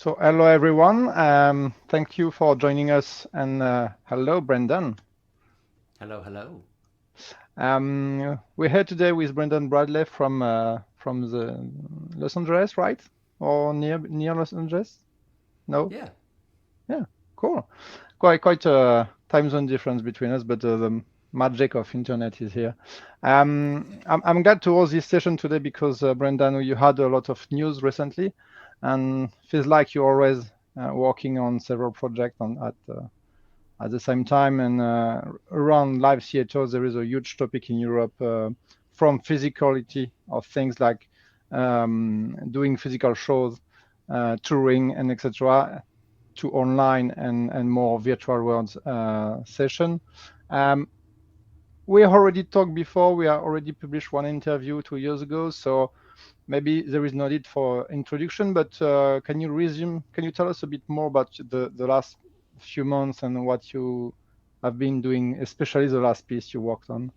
So hello everyone. Thank you for joining us, and hello Brendan. Hello, hello. We're here today with Brendan Bradley from the Los Angeles, right? Or near Los Angeles? No? Yeah, Yeah, cool. Quite a time zone difference between us, but the magic of internet is here. I'm glad to host this session today because Brendan, you had a lot of news recently, and feels like you're always working on several projects at the same time. And around live theaters, there is a huge topic in Europe from physicality of things like doing physical shows, touring, and etc., to online and more virtual worlds session. Um, we already talked before. We are already published one interview 2 years ago, so maybe there is no need for introduction. But can you resume? Can you tell us a bit more about the last few months and what you have been doing, especially the last piece you worked on?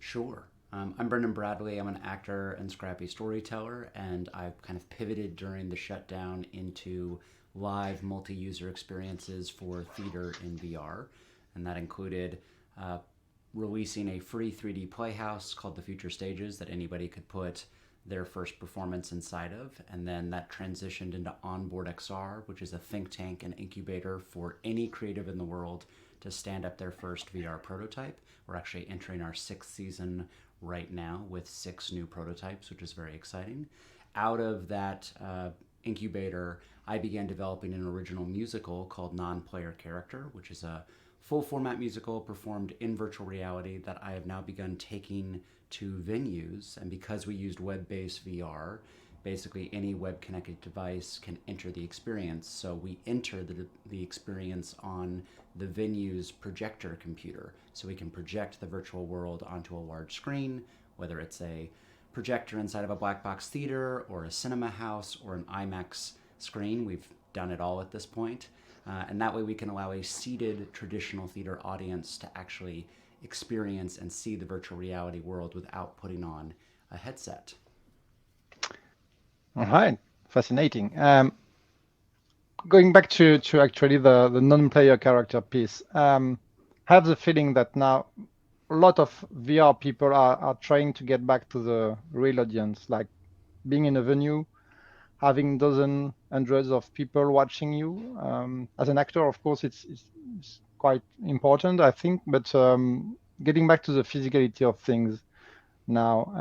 sure. I'm Brendan Bradley. I'm an actor and scrappy storyteller, and I've kind of pivoted during the shutdown into live multi user experiences for theater in VR. And that included uh, releasing a free 3D playhouse called the Future Stages that anybody could put their first performance inside of. And then that transitioned into OnboardXR, which is a think tank and incubator for any creative in the world to stand up their first VR prototype. We're actually entering our sixth season right now with six new prototypes, which is very exciting. Out of that incubator, I began developing an original musical called Non Player Character, which is a full format musical performed in virtual reality that I have now begun taking to venues. And because we used web based VR, basically any web connected device can enter the experience. So we enter the experience on the venue's projector computer. So we can project the virtual world onto a large screen, whether it's a projector inside of a black box theater or a cinema house or an IMAX screen. We've done it all at this point. And that way we can allow a seated traditional theater audience to actually experience and see the virtual reality world without putting on a headset. All right, fascinating. Going back to actually the non-player character piece, I have the feeling that now a lot of VR people are trying to get back to the real audience, like being in a venue, having dozen, hundreds of people watching you. As an actor, of course, it's quite important, I think, but getting back to the physicality of things now,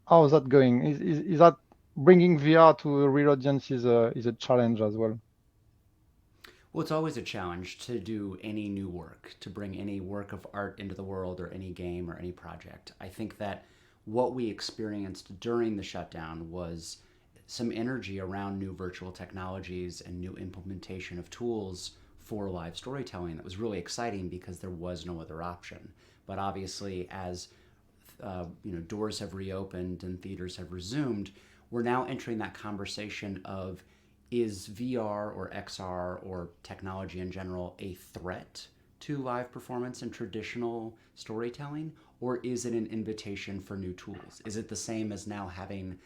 how is that going? Is that bringing VR to a real audience is a challenge as well? Well, it's always a challenge to do any new work, to bring any work of art into the world or any game or any project. I think that what we experienced during the shutdown was some energy around new virtual technologies and new implementation of tools for live storytelling that was really exciting because there was no other option. But obviously, as doors have reopened and theaters have resumed, we're now entering that conversation of is VR or XR or technology in general a threat to live performance and traditional storytelling, or is it an invitation for new tools? Is it the same as now having,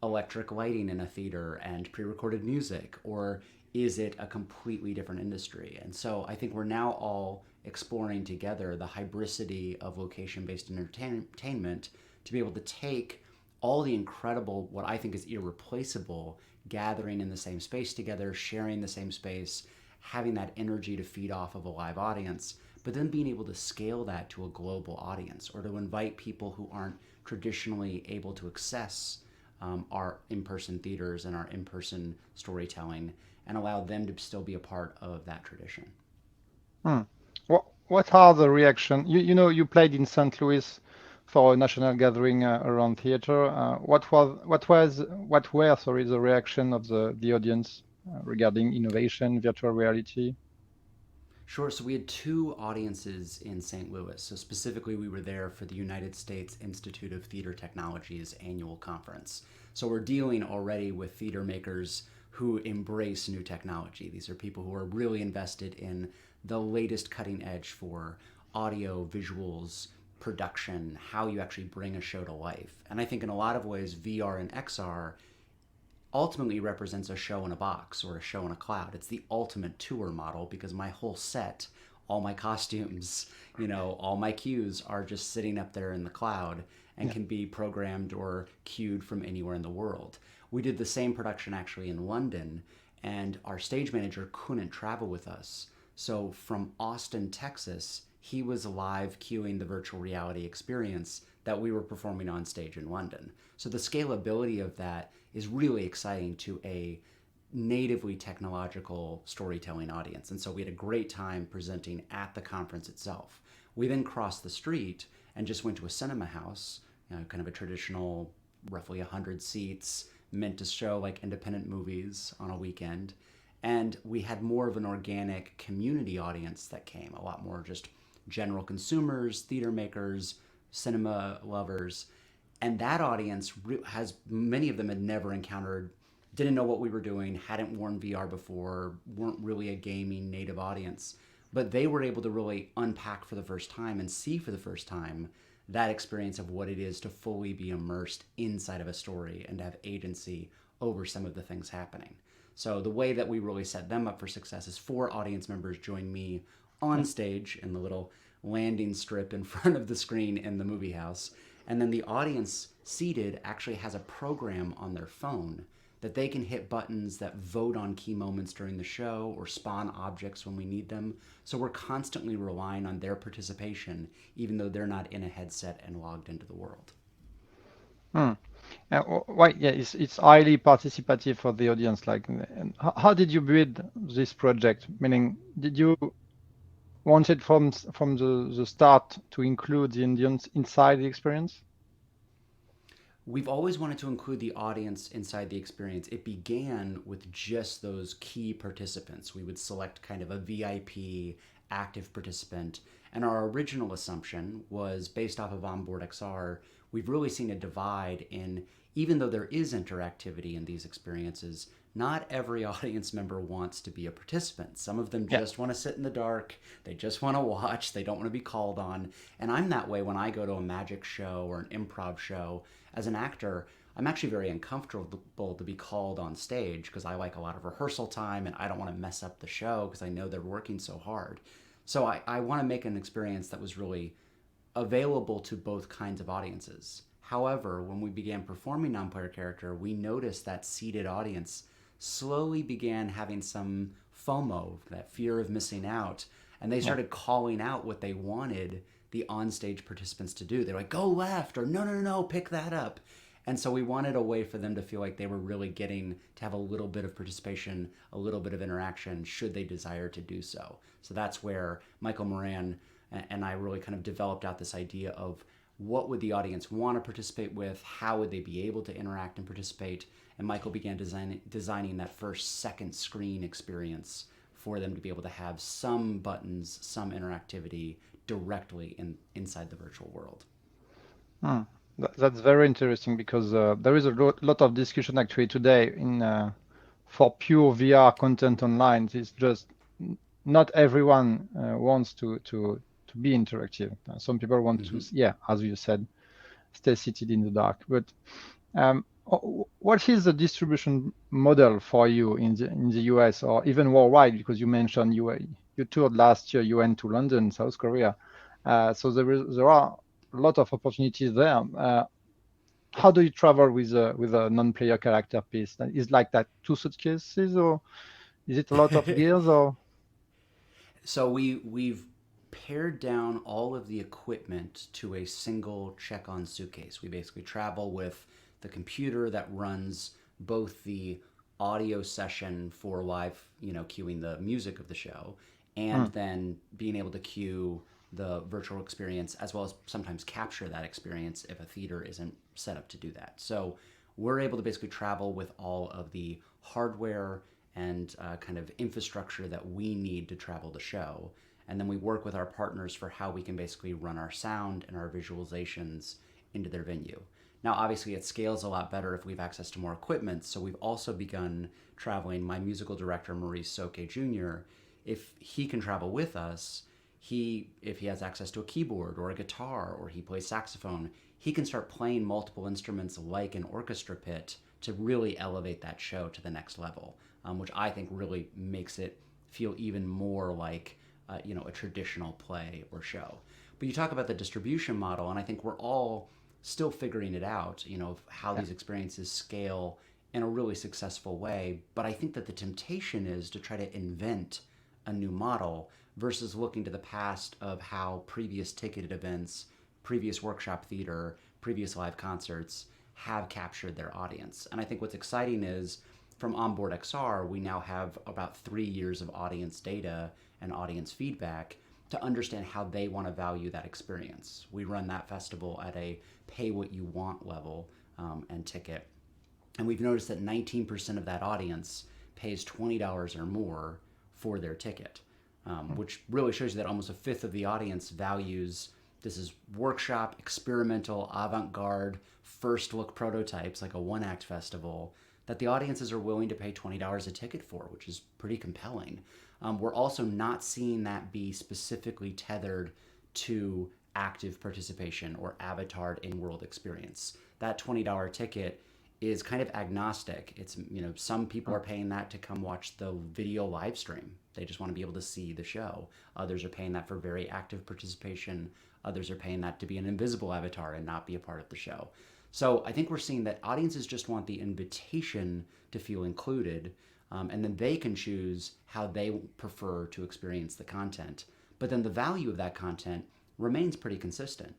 electric lighting in a theater and pre-recorded music, or is it a completely different industry? And so I think we're now all exploring together the hybricity of location-based entertainment to be able to take all the incredible, what I think is irreplaceable, gathering in the same space together, sharing the same space, having that energy to feed off of a live audience, but then being able to scale that to a global audience or to invite people who aren't traditionally able to access our in person theaters and our in person storytelling and allow them to still be a part of that tradition. Hmm. What are the reaction? You played in St. Louis for a national gathering around theater. What were, sorry, the reaction of the audience regarding innovation, virtual reality? Sure. So we had two audiences in St. Louis. So specifically, we were there for the United States Institute of Theater Technology's annual conference. So we're dealing already with theater makers who embrace new technology. These are people who are really invested in the latest cutting edge for audio, visuals, production, how you actually bring a show to life. And I think in a lot of ways, VR and XR ultimately represents a show in a box or a show in a cloud. It's the ultimate tour model because my whole set, all my costumes, all my cues are just sitting up there in the cloud and Yeah. can be programmed or cued from anywhere in the world. We did the same production actually in London, and our stage manager couldn't travel with us. So from Austin, Texas, he was live cueing the virtual reality experience that we were performing on stage in London. So the scalability of that is really exciting to a natively technological storytelling audience. And so we had a great time presenting at the conference itself. We then crossed the street and just went to a cinema house, kind of a traditional, roughly 100 seats, meant to show like independent movies on a weekend. And we had more of an organic community audience that came, a lot more just general consumers, theater makers, cinema lovers. And that audience has, many of them had never encountered, didn't know what we were doing, hadn't worn VR before, weren't really a gaming native audience. But they were able to really unpack for the first time and see for the first time that experience of what it is to fully be immersed inside of a story and to have agency over some of the things happening. So the way that we really set them up for success is 4 audience members join me on stage in the little landing strip in front of the screen in the movie house. And then the audience seated actually has a program on their phone that they can hit buttons that vote on key moments during the show or spawn objects when we need them. So we're constantly relying on their participation, even though they're not in a headset and logged into the world. Hmm. Right, yeah, it's highly participative for the audience. Like, and how did you build this project? Meaning, did you want it from the start to include the Indians inside the experience? We've always wanted to include the audience inside the experience. It began with just those key participants. We would select kind of a VIP active participant. And our original assumption was based off of OnboardXR. We've really seen a divide in, even though there is interactivity in these experiences, not every audience member wants to be a participant. Some of them Yeah. just want to sit in the dark. They just want to watch. They don't want to be called on. And I'm that way when I go to a magic show or an improv show. As an actor, I'm actually very uncomfortable to be called on stage because I like a lot of rehearsal time and I don't want to mess up the show because I know they're working so hard. So I want to make an experience that was really available to both kinds of audiences. However, when we began performing non-player character, we noticed that seated audience slowly began having some FOMO, that fear of missing out, and they started calling out what they wanted the onstage participants to do. They're like, go left, or no, no, no, no, pick that up. And so we wanted a way for them to feel like they were really getting to have a little bit of participation, a little bit of interaction, should they desire to do so. So that's where Michael Moran and I really kind of developed out this idea of what would the audience want to participate with, how would they be able to interact and participate, and Michael began designing that first second screen experience for them to be able to have some buttons, some interactivity directly inside the virtual world. Hmm. That's very interesting because there is a lot of discussion actually today for pure VR content online. It's just not everyone wants to be interactive. Some people want to, yeah, as you said, stay seated in the dark. But what is the distribution model for you in the US or even worldwide? Because you mentioned you toured last year, you went to London, South Korea. So there are a lot of opportunities there. How do you travel with a non-player character piece? Is like that 2 suitcases, or is it a lot of gears, or? So we've pared down all of the equipment to a single check-on suitcase. We basically travel with the computer that runs both the audio session for live, cueing the music of the show, and Hmm. then being able to cue the virtual experience as well as sometimes capture that experience if a theater isn't set up to do that. So we're able to basically travel with all of the hardware and kind of infrastructure that we need to travel the show. And then we work with our partners for how we can basically run our sound and our visualizations into their venue. Now, obviously, it scales a lot better if we have access to more equipment. So we've also begun traveling. My musical director, Maurice Soke Jr., if he can travel with us, if he has access to a keyboard or a guitar or he plays saxophone, he can start playing multiple instruments like an orchestra pit to really elevate that show to the next level, which I think really makes it feel even more like a traditional play or show. But you talk about the distribution model, and I think we're all still figuring it out, of how these experiences scale in a really successful way. But I think that the temptation is to try to invent a new model versus looking to the past of how previous ticketed events, previous workshop theater, previous live concerts have captured their audience. And I think what's exciting is from OnboardXR, we now have about 3 years of audience data and audience feedback to understand how they want to value that experience. We run that festival at a pay what you want level and ticket. And we've noticed that 19% of that audience pays $20 or more for their ticket, which really shows you that almost a fifth of the audience values this is workshop, experimental, avant-garde, first look prototypes like a one-act festival that the audiences are willing to pay $20 a ticket for, which is pretty compelling. We're also not seeing that be specifically tethered to active participation or avatared in-world experience. That $20 ticket is kind of agnostic. It's, some people are paying that to come watch the video live stream. They just want to be able to see the show. Others are paying that for very active participation. Others are paying that to be an invisible avatar and not be a part of the show. So I think we're seeing that audiences just want the invitation to feel included, and then they can choose how they prefer to experience the content. But then the value of that content remains pretty consistent.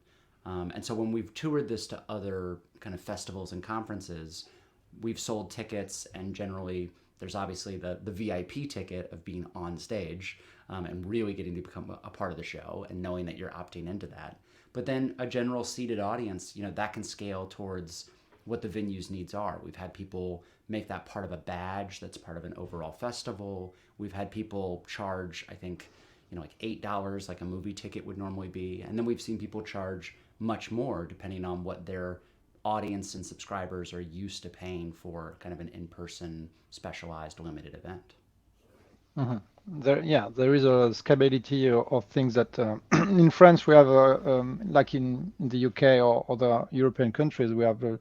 And so when we've toured this to other kind of festivals and conferences, we've sold tickets, and generally there's obviously the VIP ticket of being on stage and really getting to become a part of the show and knowing that you're opting into that. But then a general seated audience, that can scale towards what the venue's needs are. We've had people make that part of a badge that's part of an overall festival. We've had people charge, I think, like $8 like a movie ticket would normally be. And then we've seen people charge much more depending on what their audience and subscribers are used to paying for kind of an in-person specialized limited event. Mhm. There is a scalability of things that in France we have, like in the UK or other European countries, we have a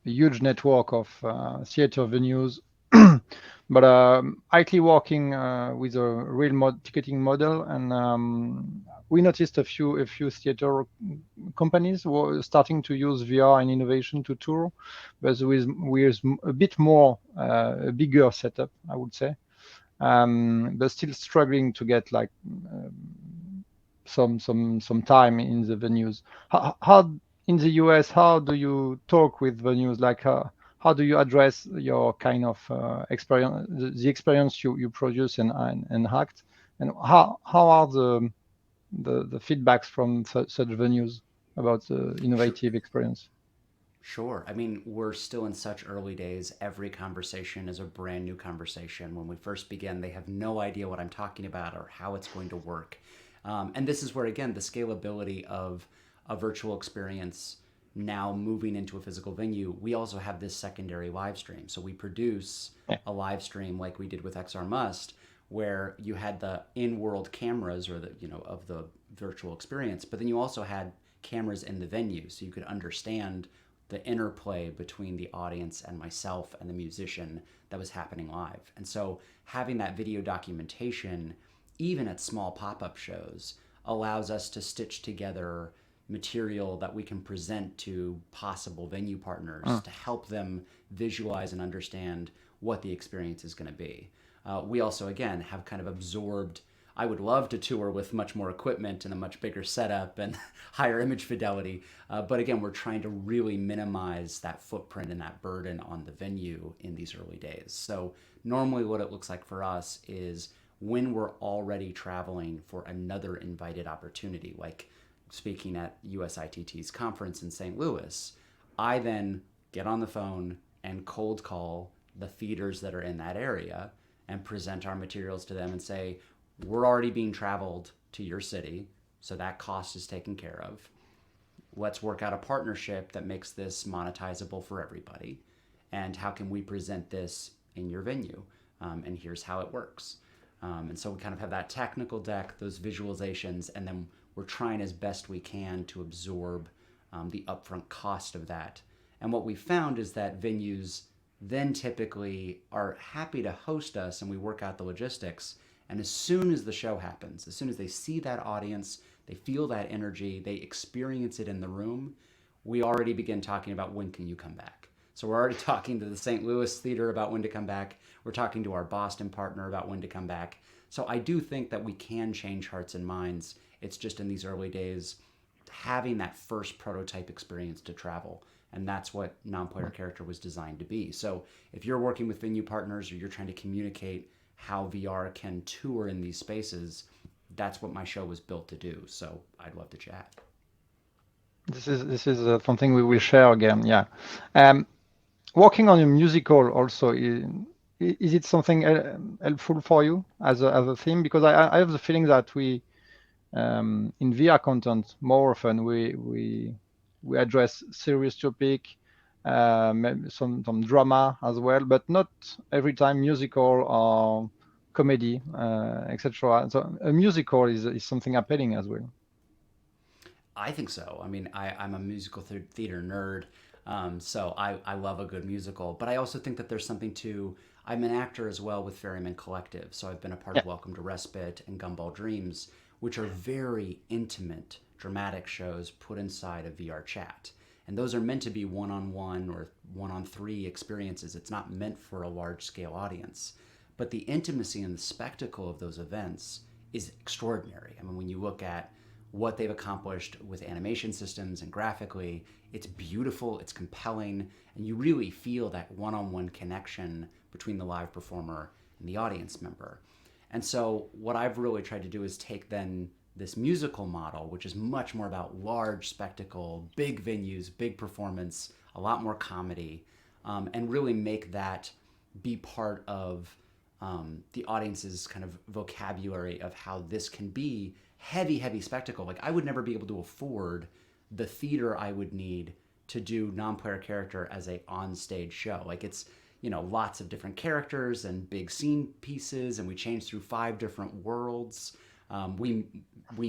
huge network of theater venues. But actually working with a real ticketing model, and we noticed a few theater companies were starting to use VR and innovation to tour, but with a bit more a bigger setup, I would say. But still struggling to get like some time in the venues. How in the US, how do you talk with venues? Like how do you address your kind of experience, the experience you produce and act, and how are the feedbacks from such venues about the Sure. innovative experience? Sure. I mean, we're still in such early days. Every conversation is a brand new conversation. When we first begin, they have no idea what I'm talking about or how it's going to work. And this is where, again, the scalability of a virtual experience now moving into a physical venue, we also have this secondary live stream. So we produce Yeah. a live stream like we did with XR Must, where you had the in-world cameras or of the virtual experience, but then you also had cameras in the venue, so you could understand the interplay between the audience and myself and the musician that was happening live. And so having that video documentation, even at small pop-up shows, allows us to stitch together material that we can present to possible venue partners to help them visualize and understand what the experience is going to be. We also, again, have kind of absorbed. I would love to tour with much more equipment and a much bigger setup and higher image fidelity. But again, we're trying to really minimize that footprint and that burden on the venue in these early days. So normally what it looks like for us is when we're already traveling for another invited opportunity, like speaking at USITT's conference in St. Louis, I then get on the phone and cold call the theaters that are in that area and present our materials to them and say, we're already being traveled to your city, so that cost is taken care of. Let's work out a partnership that makes this monetizable for everybody. And how can we present this in your venue? And here's how it works. And so we kind of have that technical deck, those visualizations, and then we're trying as best we can to absorb the upfront cost of that. And what we found is that venues then typically are happy to host us and we work out the logistics. And as soon as the show happens, as soon as they see that audience, they feel that energy, they experience it in the room, we already begin talking about when can you come back. So we're already talking to the St. Louis theater about when to come back. We're talking to our Boston partner about when to come back. So I do think that we can change hearts and minds. It's just in these early days, having that first prototype experience to travel. And that's what non-player character was designed to be. So if you're working with venue partners or you're trying to communicate how VR can tour in these spaces, that's what my show was built to do. So I'd love to chat. This is something we will share again. Yeah. Working on a musical also, is it something helpful for you as a theme? Because I have the feeling that we in VR content more often we address serious topic, maybe some drama as well, but not every time musical or comedy, etc. So a musical is something appealing as well. I think so. I mean, I'm a musical theater nerd, so I love a good musical. But I also think that there's something to. I'm an actor as well with Ferryman Collective, so I've been a part Yeah. of Welcome to Respite and Gumball Dreams, which are very intimate, dramatic shows put inside a VR chat. And those are meant to be one on one or one on three experiences. It's not meant for a large scale audience. But the intimacy and the spectacle of those events is extraordinary. I mean, when you look at what they've accomplished with animation systems and graphically, it's beautiful, it's compelling, and you really feel that one on one connection between the live performer and the audience member. And so, what I've really tried to do is take then this musical model, which is much more about large spectacle, big venues, big performance, a lot more comedy, and really make that be part of the audience's kind of vocabulary of how this can be heavy, heavy spectacle. Like I would never be able to afford the theater I would need to do non-player character as a on-stage show. Like it's lots of different characters and big scene pieces, and we change through 5 different worlds. We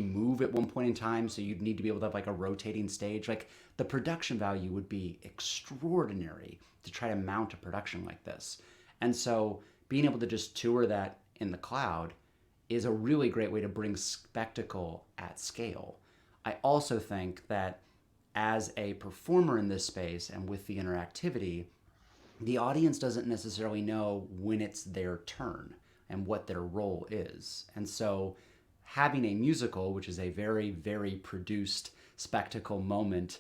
move at one point in time, so you'd need to be able to have like a rotating stage. Like the production value would be extraordinary to try to mount a production like this. And so being able to just tour that in the cloud is a really great way to bring spectacle at scale. I also think that as a performer in this space and with the interactivity, the audience doesn't necessarily know when it's their turn and what their role is. And so having a musical, which is a very, very produced spectacle moment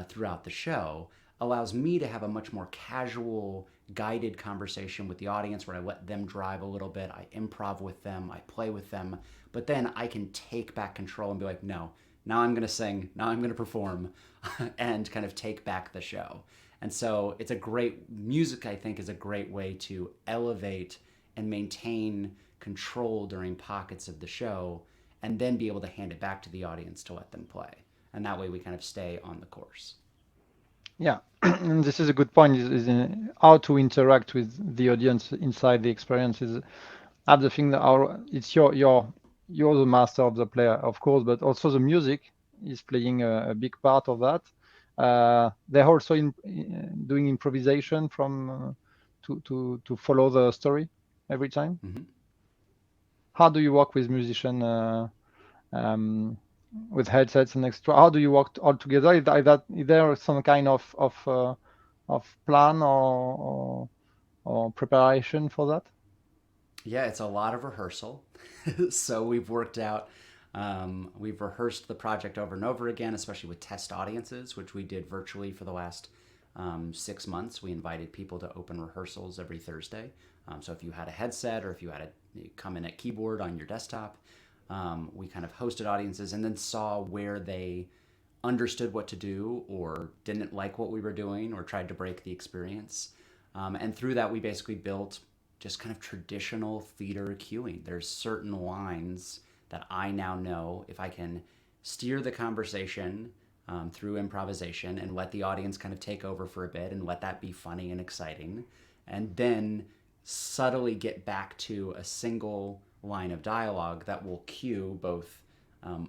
throughout the show, allows me to have a much more casual, guided conversation with the audience where I let them drive a little bit. I improv with them, I play with them, but then I can take back control and be like, no, now I'm going to sing, now I'm going to perform, and kind of take back the show. And so it's a great music, I think, is a great way to elevate and maintain control during pockets of the show and then be able to hand it back to the audience to let them play. And that way we kind of stay on the course. Yeah, this is a good point. Is how to interact with the audience inside the experience is the thing that it's you're the master of the player, of course, but also the music is playing a big part of that. They're also doing improvisation from to follow the story every time. Mm-hmm. How do you work with musician um, with headsets and extra? How do you work all together? Is there some kind of plan or preparation for that? Yeah, it's a lot of rehearsal. So we've rehearsed the project over and over again, especially with test audiences, which we did virtually for the last 6 months. We invited people to open rehearsals every Thursday. So if you had a headset or if you come in at keyboard on your desktop, we kind of hosted audiences and then saw where they understood what to do or didn't like what we were doing or tried to break the experience. And through that, we basically built just kind of traditional theater cueing. There's certain lines that I now know if I can steer the conversation through improvisation and let the audience kind of take over for a bit and let that be funny and exciting, and then subtly get back to a single line of dialogue that will cue both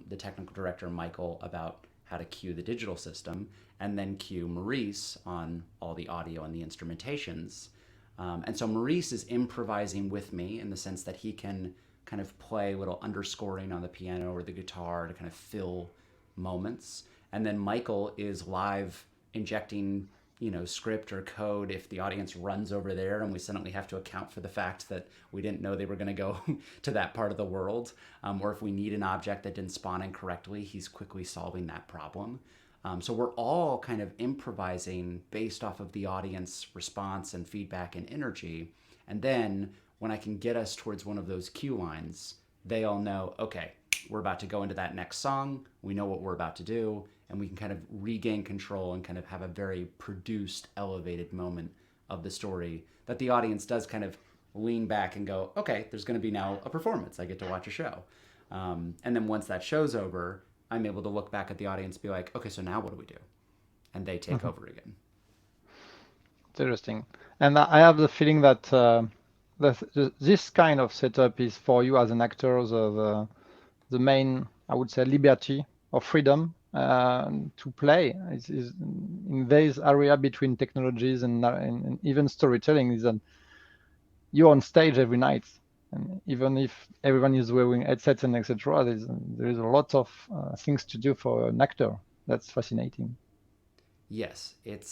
the technical director, Michael, about how to cue the digital system, and then cue Maurice on all the audio and the instrumentations. And so Maurice is improvising with me in the sense that he can kind of play a little underscoring on the piano or the guitar to kind of fill moments. And then Michael is live injecting, script or code if the audience runs over there and we suddenly have to account for the fact that we didn't know they were going to go to that part of the world. Or if we need an object that didn't spawn in correctly, he's quickly solving that problem. So we're all kind of improvising based off of the audience response and feedback and energy. And then when I can get us towards one of those cue lines, they all know, okay, we're about to go into that next song. We know what we're about to do. And we can kind of regain control and kind of have a very produced, elevated moment of the story that the audience does kind of lean back and go, okay, there's going to be now a performance. I get to watch a show. And then once that show's over, I'm able to look back at the audience and be like, okay, so now what do we do? And they take over again. It's interesting. And I have the feeling that this kind of setup is for you as an actor the main, I would say, liberty or freedom to play is in this area between technologies and even storytelling is that you're on stage every night. And even if everyone is wearing headsets and etc., there is a lot of things to do for an actor. That's fascinating. Yes, it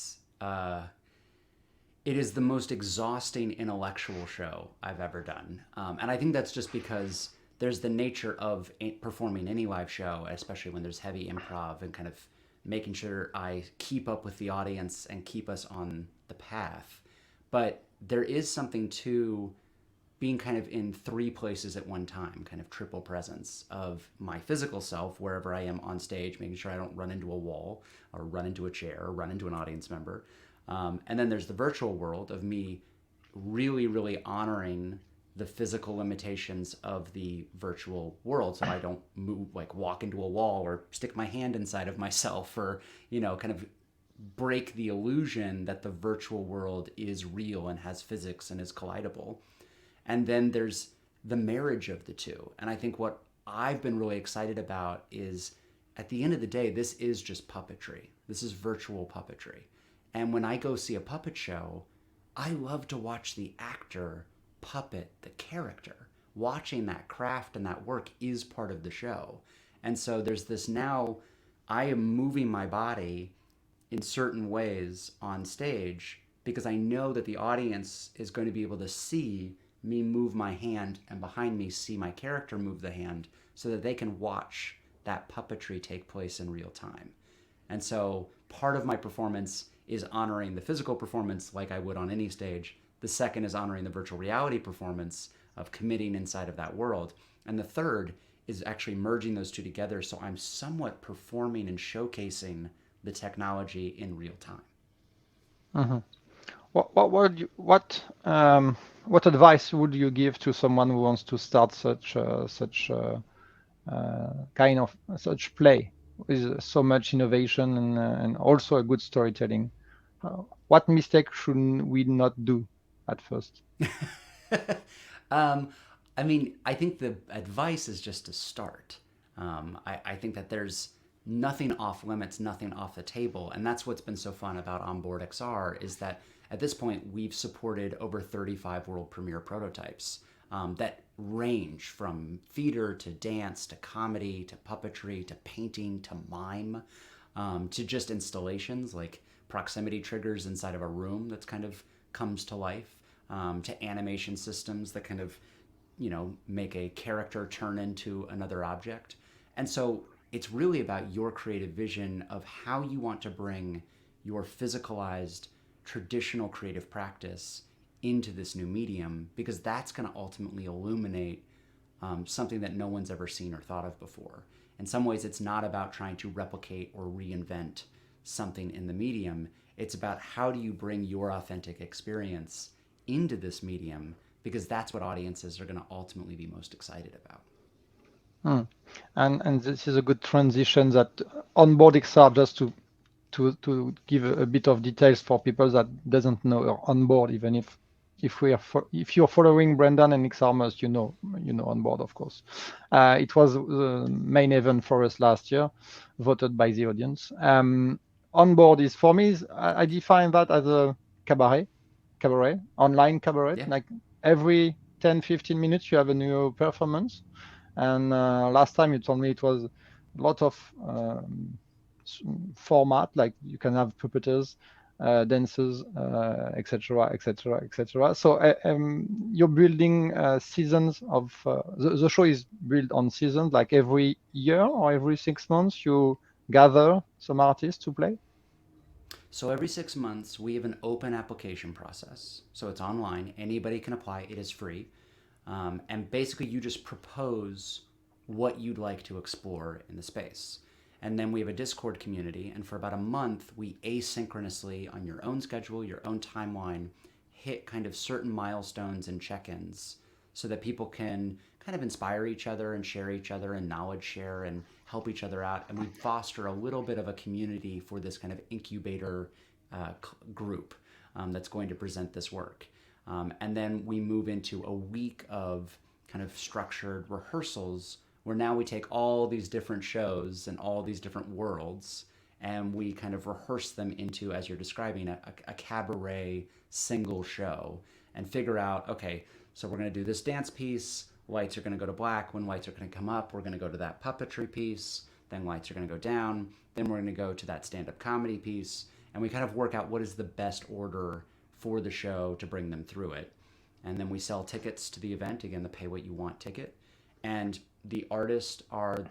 is the most exhausting intellectual show I've ever done. And I think that's just because there's the nature of performing any live show, especially when there's heavy improv and kind of making sure I keep up with the audience and keep us on the path. But there is something to being kind of in three places at one time, kind of triple presence of my physical self, wherever I am on stage, making sure I don't run into a wall or run into a chair or run into an audience member. And then there's the virtual world of me really, really honoring the physical limitations of the virtual world, so I don't move, like walk into a wall or stick my hand inside of myself or, kind of break the illusion that the virtual world is real and has physics and is collidable. And then there's the marriage of the two. And I think what I've been really excited about is at the end of the day, this is just puppetry. This is virtual puppetry. And when I go see a puppet show, I love to watch the actor puppet the character. Watching that craft and that work is part of the show. And so there's this now, I am moving my body in certain ways on stage because I know that the audience is going to be able to see me move my hand and behind me see my character move the hand so that they can watch that puppetry take place in real time. And so part of my performance is honoring the physical performance like I would on any stage. The second is honoring the virtual reality performance of committing inside of that world. And the third is actually merging those two together so I'm somewhat performing and showcasing the technology in real time. Mm-hmm. What advice would you give to someone who wants to start such kind of such play with so much innovation and also a good storytelling? What mistake should we not do at first? I mean, I think the advice is just to start. I think that there's nothing off limits, nothing off the table. And that's what's been so fun about OnBoardXR is that at this point, we've supported over 35 world premiere prototypes that range from theater to dance to comedy to puppetry to painting to mime to just installations like proximity triggers inside of a room that's kind of comes to life to animation systems that kind of, make a character turn into another object. And so it's really about your creative vision of how you want to bring your physicalized traditional creative practice into this new medium, because that's going to ultimately illuminate something that no one's ever seen or thought of before. In some ways, it's not about trying to replicate or reinvent something in the medium. It's about how do you bring your authentic experience into this medium, because that's what audiences are going to ultimately be most excited about. And this is a good transition that OnBoardXR, just to give a bit of details for people that doesn't know or Onboard, even if you're following Brendan and XRMust, you know Onboard, of course. It was the main event for us last year, voted by the audience. Onboard is, for me, I define that as a cabaret. cabaret, online cabaret. Yeah. Like every 10, 15 minutes, you have a new performance. And last time you told me it was a lot of format, like you can have puppeteers, dancers, etc., etc., etc. So you're building seasons of the show is built on seasons, like every year or every 6 months you gather some artists to play. So every 6 months, we have an open application process. So it's online. Anybody can apply. It is free. And basically, you just propose what you'd like to explore in the space. And then we have a Discord community. And for about a month, we asynchronously, on your own schedule, your own timeline, hit kind of certain milestones and check ins so that people can kind of inspire each other and share each other and knowledge share and help each other out. And we foster a little bit of a community for this kind of incubator group that's going to present this work. And then we move into a week of kind of structured rehearsals where now we take all these different shows and all these different worlds and we kind of rehearse them into, as you're describing, a cabaret single show and figure out, okay, so we're going to do this dance piece. Lights are going to go to black. When lights are going to come up, we're going to go to that puppetry piece. Then lights are going to go down. Then we're going to go to that stand-up comedy piece. And we kind of work out what is the best order for the show to bring them through it. And then we sell tickets to the event, again, the pay what you want ticket. And the artists are,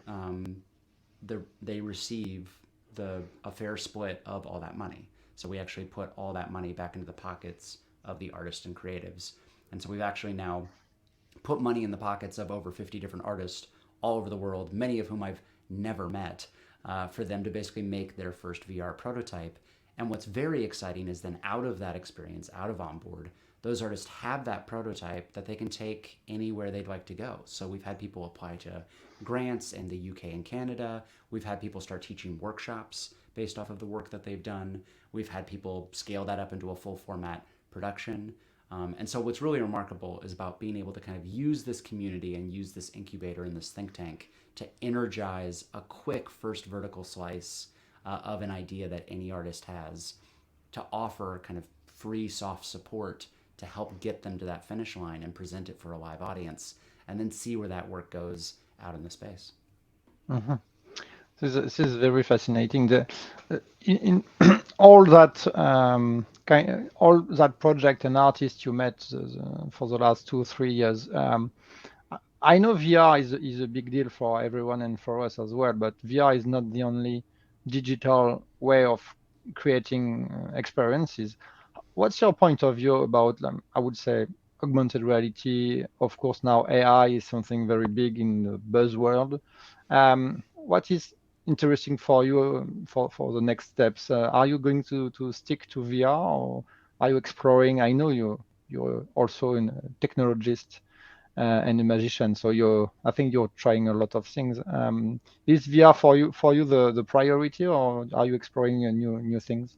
they receive a fair split of all that money. So we actually put all that money back into the pockets of the artists and creatives. And so we've actually now put money in the pockets of over 50 different artists all over the world, many of whom I've never met, for them to basically make their first VR prototype. And what's very exciting is then out of that experience, out of Onboard, those artists have that prototype that they can take anywhere they'd like to go. So we've had people apply to grants in the UK and Canada. We've had people start teaching workshops based off of the work that they've done. We've had people scale that up into a full format production. And so what's really remarkable is about being able to kind of use this community and use this incubator and this think tank to energize a quick first vertical slice of an idea that any artist has, to offer kind of free soft support to help get them to that finish line and present it for a live audience, and then see where that work goes out in the space. Mm-hmm. This is very fascinating. In all that all that project and artists you met for the last 2 3 years. I know VR is a big deal for everyone and for us as well, but VR is not the only digital way of creating experiences. What's your point of view about, I would say, augmented reality? Of course, now AI is something very big in the buzzword. What is interesting for you for the next steps? Are you going to stick to VR, or are you exploring? I know you're also a technologist and a magician, so I think you're trying a lot of things. Is VR for you the priority, or are you exploring new things?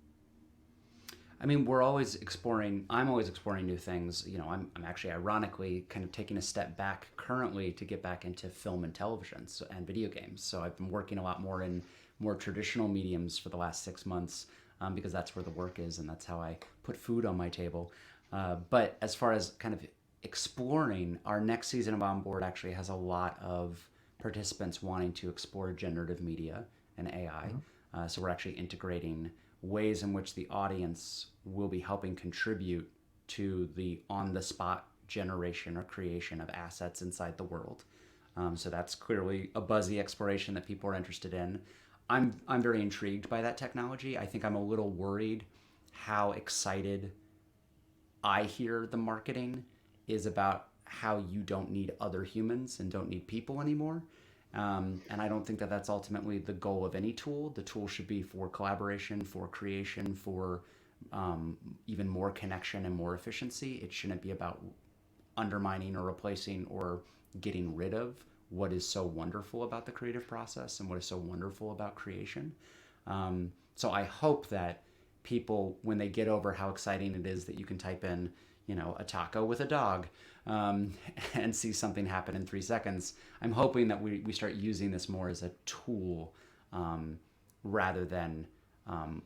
I mean, we're always exploring. I'm always exploring new things. You know, I'm actually ironically kind of taking a step back currently to get back into film and television and video games. So I've been working a lot more in more traditional mediums for the last 6 months, because that's where the work is and that's how I put food on my table. But as far as kind of exploring, our next season of Onboard actually has a lot of participants wanting to explore generative media and AI. So we're actually integrating ways in which the audience will be helping contribute to the on the spot generation or creation of assets inside the world. So that's clearly a buzzy exploration that people are interested in. I'm very intrigued by that technology. I think I'm a little worried how excited I hear the marketing is about how you don't need other humans and don't need people anymore. And I don't think that that's ultimately the goal of any tool. The tool should be for collaboration, for creation, for even more connection and more efficiency. It shouldn't be about undermining or replacing or getting rid of what is so wonderful about the creative process and what is so wonderful about creation. So I hope that people, when they get over how exciting it is that you can type in, you know, a taco with a dog, and see something happen in 3 seconds, I'm hoping that we start using this more as a tool, rather than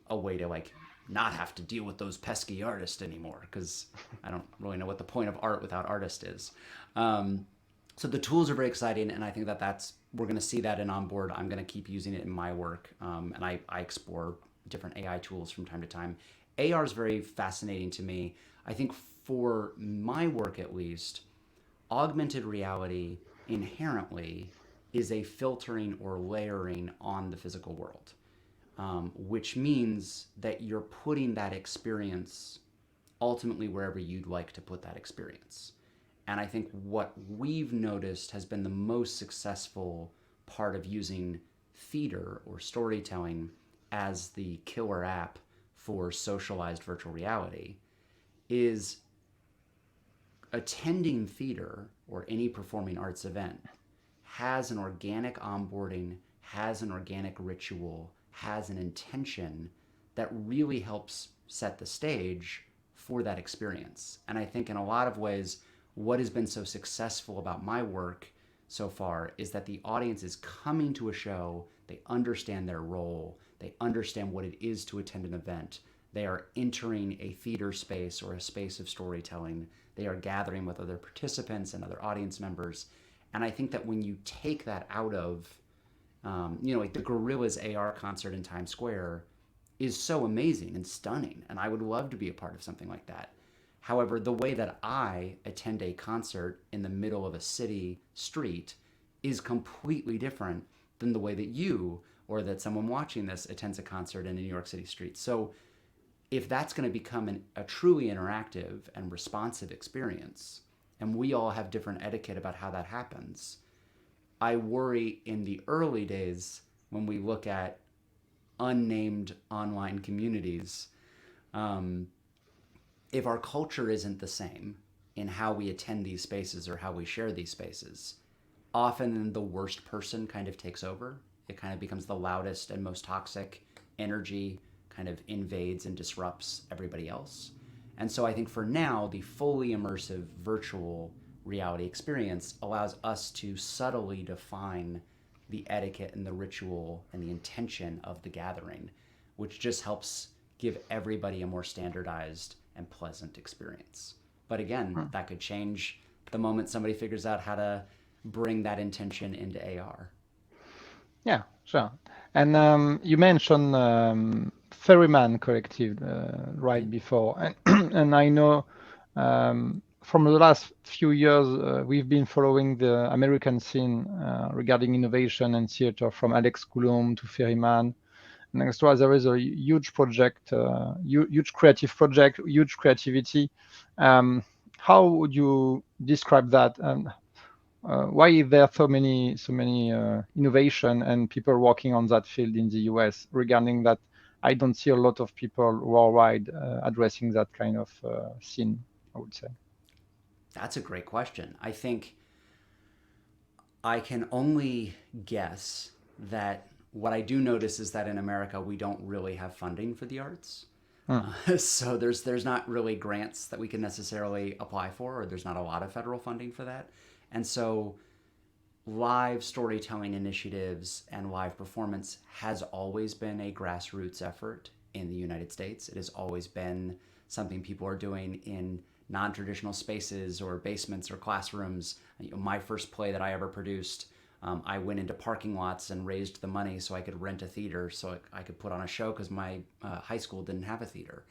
a way to like not have to deal with those pesky artists anymore, because I don't really know what the point of art without artist is. So the tools are very exciting, and I think that we're going to see that in Onboard. I'm going to keep using it in my work, and I explore different AI tools from time to time. AR is very fascinating to me. I think for my work at least, augmented reality inherently is a filtering or layering on the physical world, which means that you're putting that experience ultimately wherever you'd like to put that experience. And I think what we've noticed has been the most successful part of using theater or storytelling as the killer app for socialized virtual reality is attending theater or any performing arts event has an organic onboarding, has an organic ritual, has an intention that really helps set the stage for that experience. And I think in a lot of ways, what has been so successful about my work so far is that the audience is coming to a show, they understand their role, they understand what it is to attend an event, they are entering a theater space or a space of storytelling, they are gathering with other participants and other audience members. And I think that when you take that out of, like the Gorillaz AR concert in Times Square is so amazing and stunning, and I would love to be a part of something like that. However, the way that I attend a concert in the middle of a city street is completely different than the way that you or that someone watching this attends a concert in a New York City street. So if that's going to become a truly interactive and responsive experience, and we all have different etiquette about how that happens, I worry in the early days when we look at unnamed online communities, if our culture isn't the same in how we attend these spaces or how we share these spaces, often the worst person kind of takes over. It kind of becomes the loudest and most toxic energy, kind of invades and disrupts everybody else. And so I think for now, the fully immersive virtual reality experience allows us to subtly define the etiquette and the ritual and the intention of the gathering, which just helps give everybody a more standardized and pleasant experience. But again, that could change the moment somebody figures out how to bring that intention into AR. Yeah, sure. And you mentioned Ferryman Collective right before, and, and I know from the last few years we've been following the American scene regarding innovation and theater, from Alex Coulomb to Ferryman. And extra, there is a huge project, huge creative project, huge creativity. How would you describe that? And why is there so many innovation and people working on that field in the US regarding that? I don't see a lot of people worldwide addressing that kind of scene, I would say. That's a great question. I think I can only guess that what I do notice is that in America, we don't really have funding for the arts. Hmm. So there's not really grants that we can necessarily apply for, or there's not a lot of federal funding for that. And so live storytelling initiatives and live performance has always been a grassroots effort in the United States. It has always been something people are doing in non-traditional spaces or basements or classrooms. My first play that I ever produced, I went into parking lots and raised the money so I could rent a theater so I could put on a show, because my high school didn't have a theater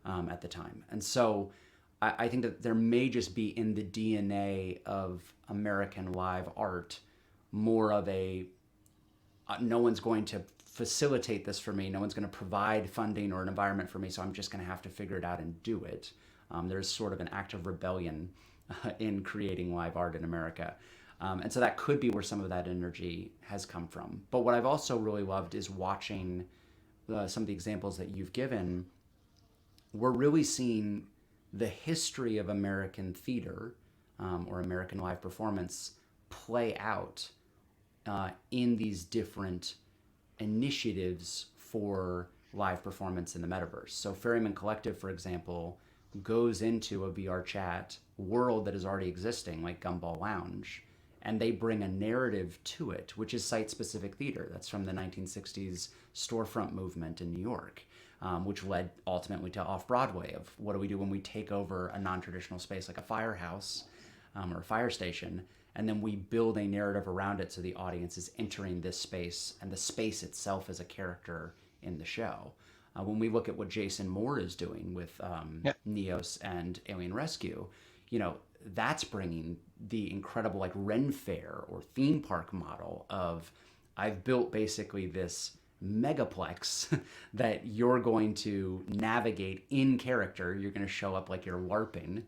at the time. And so I think that there may just be in the DNA of American live art more of a no one's going to facilitate this for me, no one's going to provide funding or an environment for me, so I'm just going to have to figure it out and do it. There's sort of an act of rebellion in creating live art in America. And so that could be where some of that energy has come from. But what I've also really loved is watching some of the examples that you've given. We're really seeing the history of American theater or American live performance play out in these different initiatives for live performance in the metaverse. So Ferryman Collective, for example, goes into a VR chat world that is already existing, like Gumball Lounge, and they bring a narrative to it, which is site-specific theater. That's from the 1960s storefront movement in New York. which led ultimately to Off-Broadway of what do we do when we take over a non-traditional space like a firehouse or a fire station, and then we build a narrative around it so the audience is entering this space and the space itself is a character in the show. When we look at what Jason Moore is doing with Yeah. Neos and Alien Rescue, you know, that's bringing the incredible like Ren Fair or theme park model of I've built basically this megaplex that you're going to navigate in character. You're going to show up like you're LARPing,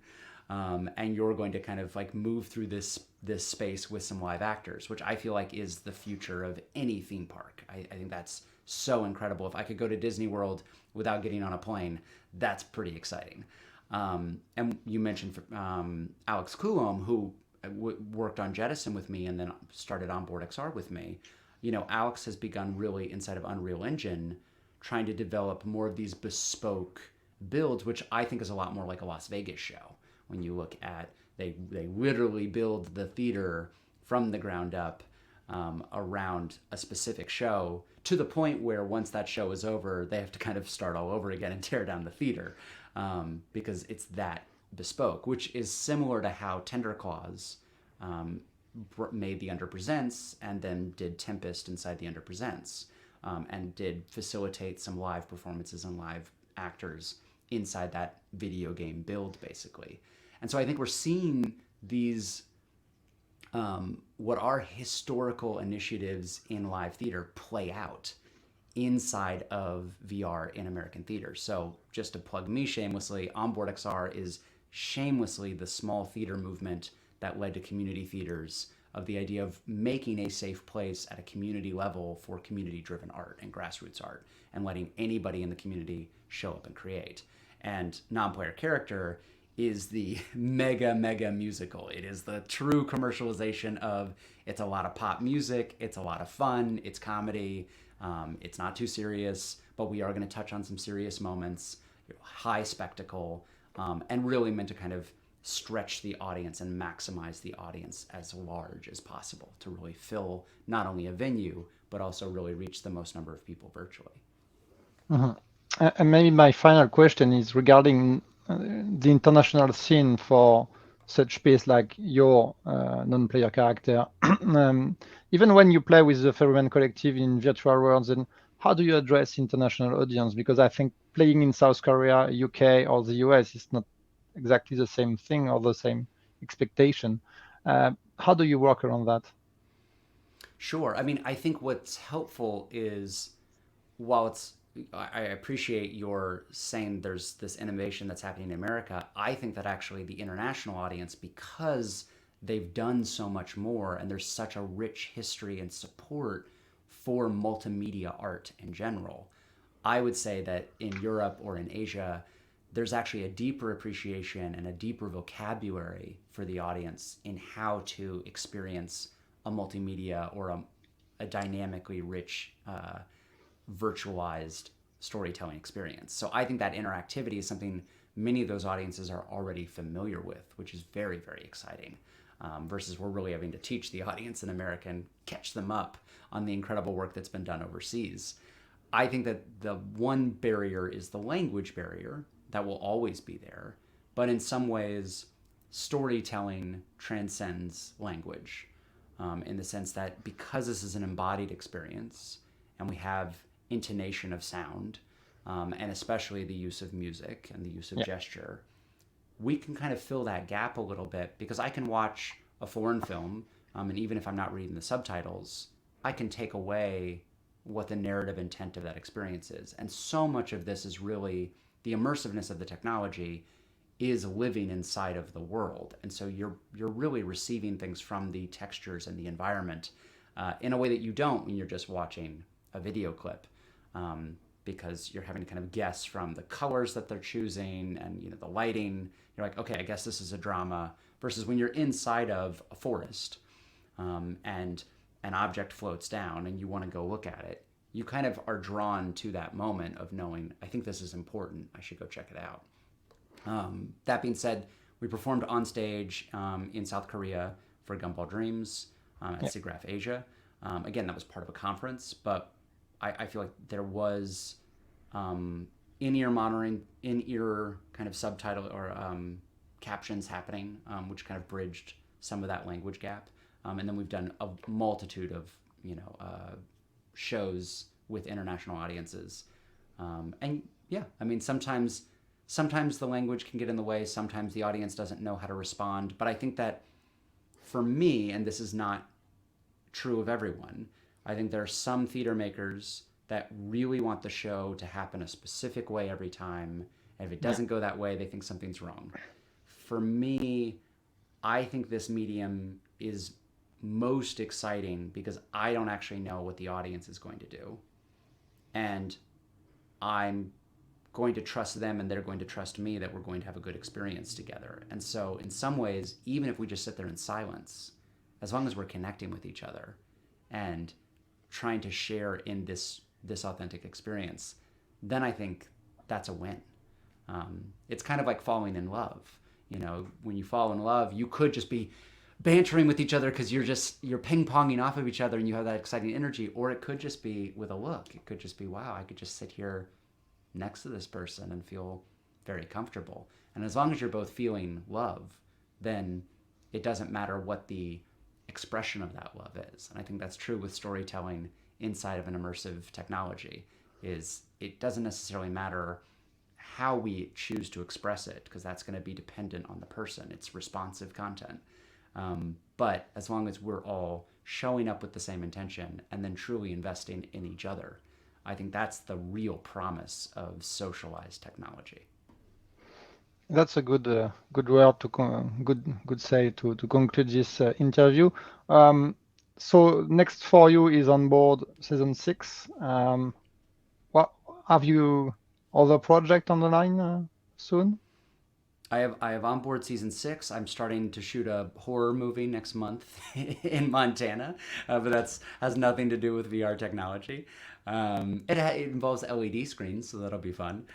and you're going to kind of like move through this space with some live actors, which I feel like is the future of any theme park. I think that's so incredible. If I could go to Disney World without getting on a plane, that's pretty exciting. And you mentioned Alex Coulomb, who worked on Jettison with me and then started OnBoardXR with me. You know, Alex has begun really inside of Unreal Engine trying to develop more of these bespoke builds, which I think is a lot more like a Las Vegas show. When you look at, they literally build the theater from the ground up around a specific show, to the point where once that show is over, they have to kind of start all over again and tear down the theater because it's that bespoke, which is similar to how Tender Claws made the Underpresents and then did Tempest inside the Underpresents, and did facilitate some live performances and live actors inside that video game build, basically. And so I think we're seeing these what are historical initiatives in live theater play out inside of VR in American theater. So just to plug me shamelessly, OnBoardXR is shamelessly the small theater movement that led to community theaters, of the idea of making a safe place at a community level for community-driven art and grassroots art, and letting anybody in the community show up and create. And non-player character is the mega musical. It is the true commercialization of, it's a lot of pop music, it's a lot of fun, it's comedy, it's not too serious, but we are going to touch on some serious moments, high spectacle, and really meant to kind of stretch the audience and maximize the audience as large as possible to really fill not only a venue, but also really reach the most number of people virtually. Mhm. And maybe my final question is regarding the international scene for such space like your non-player character. Even when you play with the Ferryman Collective in virtual worlds, and how do you address international audience? Because I think playing in South Korea, UK, or the US is not exactly the same thing or the same expectation. How do you work around that? Sure. I mean, I think what's helpful is, while it's, I appreciate your saying there's this innovation that's happening in America. I think that actually the international audience, because they've done so much more and there's such a rich history and support for multimedia art in general, I would say that in Europe or in Asia, there's actually a deeper appreciation and a deeper vocabulary for the audience in how to experience a multimedia or a dynamically rich virtualized storytelling experience. So I think that interactivity is something many of those audiences are already familiar with, which is very exciting. Versus we're really having to teach the audience in America and catch them up on the incredible work that's been done overseas. I think that the one barrier is the language barrier that will always be there, but in some ways, storytelling transcends language, in the sense that because this is an embodied experience and we have intonation of sound, and especially the use of music and the use of gesture, we can kind of fill that gap a little bit, because I can watch a foreign film, and even if I'm not reading the subtitles, I can take away what the narrative intent of that experience is. And so much of this is really the immersiveness of the technology is living inside of the world. And so you're really receiving things from the textures and the environment in a way that you don't when you're just watching a video clip, because you're having to kind of guess from the colors that they're choosing and the lighting. You're like, okay, I guess this is a drama. Versus when you're inside of a forest, and an object floats down and you want to go look at it, you kind of are drawn to that moment of knowing, I think this is important, I should go check it out. That being said, we performed on stage in South Korea for Gumball Dreams at SIGGRAPH Asia. Again, that was part of a conference, but I feel like there was in-ear monitoring, in-ear kind of subtitle or captions happening, which kind of bridged some of that language gap. And then we've done a multitude of shows with international audiences. And yeah, I mean, sometimes the language can get in the way. Sometimes the audience doesn't know how to respond. But I think that for me, and this is not true of everyone, I think there are some theater makers that really want the show to happen a specific way every time. And if it doesn't go that way, they think something's wrong. For me, I think this medium is most exciting because I don't actually know what the audience is going to do. And I'm going to trust them and they're going to trust me that we're going to have a good experience together. And so in some ways, even if we just sit there in silence, as long as we're connecting with each other and trying to share in this authentic experience, then I think that's a win. It's kind of like falling in love. You know, when you fall in love, you could just be bantering with each other because you're ping-ponging off of each other and you have that exciting energy, or it could just be with a look. It could just be, wow, I could just sit here next to this person and feel very comfortable. And as long as you're both feeling love, then it doesn't matter what the expression of that love is. And I think that's true with storytelling inside of an immersive technology. Is it doesn't necessarily matter how we choose to express it, because that's going to be dependent on the person. It's responsive content. But as long as we're all showing up with the same intention and then truly investing in each other, I think that's the real promise of socialized technology. That's a good word to good say to conclude this interview. So next for you is On Board season 6. What have you other project on the line soon? I have Onboard season 6. I'm starting to shoot a horror movie next month in Montana, but that's has nothing to do with VR technology. It involves LED screens, so that'll be fun.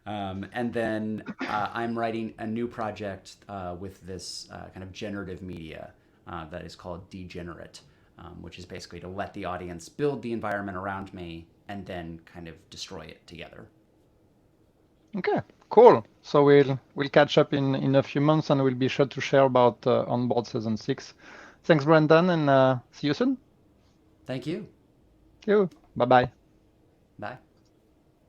And then I'm writing a new project with this kind of generative media that is called Degenerate, which is basically to let the audience build the environment around me and then kind of destroy it together. Okay, cool. So we'll catch up in a few months, and we'll be sure to share about On Board season 6. Thanks, Brendan, and see you soon. Thank you. Thank you. Bye bye. Bye.